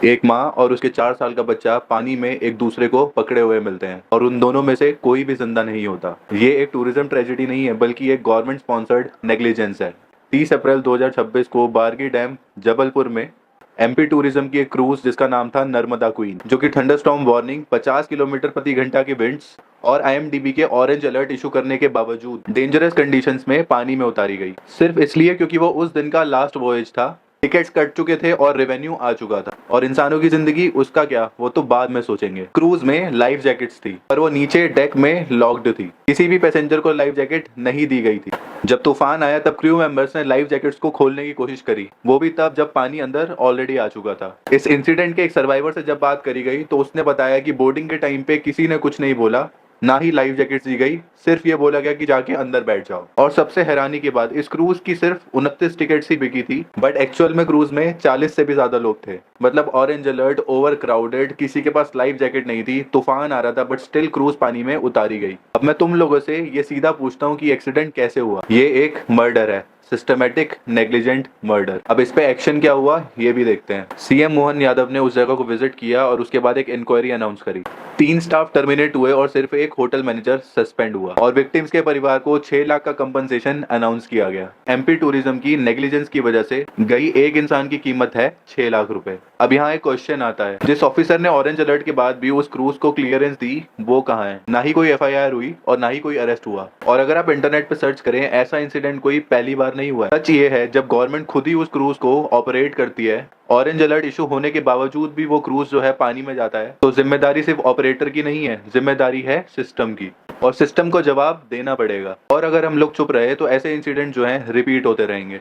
एक माँ और उसके 4 साल का बच्चा पानी में एक दूसरे को पकड़े हुए मिलते हैं और उन दोनों में से कोई भी जिंदा नहीं होता। ये एक टूरिज्म ट्रेजेडी नहीं है बल्कि एक गवर्नमेंट स्पॉन्सर्ड नेग्लिजेंस है। 30 अप्रैल 2026 को बारगी डैम जबलपुर में एमपी टूरिज्म की एक क्रूज जिसका नाम था नर्मदा क्वीन, जो कि थंडरस्टॉर्म वार्निंग 50 किलोमीटर प्रति घंटा की विंड्स और आईएमडीबी के ऑरेंज अलर्ट इशू करने के बावजूद डेंजरस कंडीशंस में पानी में उतारी गई, सिर्फ इसलिए क्योंकि वो उस दिन का लास्ट वॉयज था। टिकट्स कट चुके थे और रेवेन्यू आ चुका था, और इंसानों की जिंदगी उसका क्या, वो तो बाद में सोचेंगे। क्रूज में लाइफ जैकेट्स थी पर वो नीचे डेक में लॉक्ड थी। किसी भी पैसेंजर को लाइफ जैकेट नहीं दी गई थी। जब तूफान आया तब क्रू मेंबर्स ने लाइफ जैकेट्स को खोलने की कोशिश करी, वो भी तब जब पानी अंदर ऑलरेडी आ चुका था। इस इंसिडेंट के एक सर्वाइवर से जब बात करी गई तो उसने बताया कि बोर्डिंग के टाइम पे किसी ने कुछ नहीं बोला, ना ही लाइफ जैकेट्स दी गई, सिर्फ ये बोला गया कि जाके अंदर बैठ जाओ। और सबसे हैरानी की बात, इस क्रूज की सिर्फ 29 टिकट्स ही बिकी थी, बट एक्चुअल में क्रूज में 40 से भी ज्यादा लोग थे। मतलब ऑरेंज अलर्ट, ओवर क्राउडेड, किसी के पास लाइफ जैकेट नहीं थी, तूफान आ रहा था, बट स्टिल क्रूज पानी में उतारी गई। अब मैं तुम लोगों से ये सीधा पूछता हूँ कि एक्सीडेंट कैसे हुआ। ये एक मर्डर है, सिस्टमैटिक नेग्लिजेंट मर्डर। अब इस पे एक्शन क्या हुआ ये भी देखते हैं। सीएम मोहन यादव ने उस जगह को विजिट किया और उसके बाद एक इंक्वायरी अनाउंस करी। 3 स्टाफ टर्मिनेट हुए और सिर्फ एक होटल मैनेजर सस्पेंड हुआ, और विक्टिम्स के परिवार को 6 लाख का कंपनसेशन अनाउंस किया गया। एमपी टूरिज्म की नेग्लिजेंस की वजह से गई एक इंसान की कीमत है 6 लाख रुपए। अब यहाँ एक क्वेश्चन आता है, जिस ऑफिसर ने ऑरेंज अलर्ट के बाद भी उस क्रूज को क्लियरेंस दी वो कहाँ है? ना ही कोई एफआईआर हुई और ना ही कोई अरेस्ट हुआ। और अगर आप इंटरनेट पे सर्च करें, ऐसा इंसिडेंट कोई पहली बार नहीं हुआ है। सच ये है, जब गवर्नमेंट खुद ही उस क्रूज को ऑपरेट करती है, ऑरेंज अलर्ट इशू होने के बावजूद भी वो क्रूज जो है पानी में जाता है, तो जिम्मेदारी सिर्फ ऑपरेटर की नहीं है, जिम्मेदारी है सिस्टम की, और सिस्टम को जवाब देना पड़ेगा। और अगर हम लोग चुप रहे तो ऐसे इंसिडेंट जो हैं रिपीट होते रहेंगे।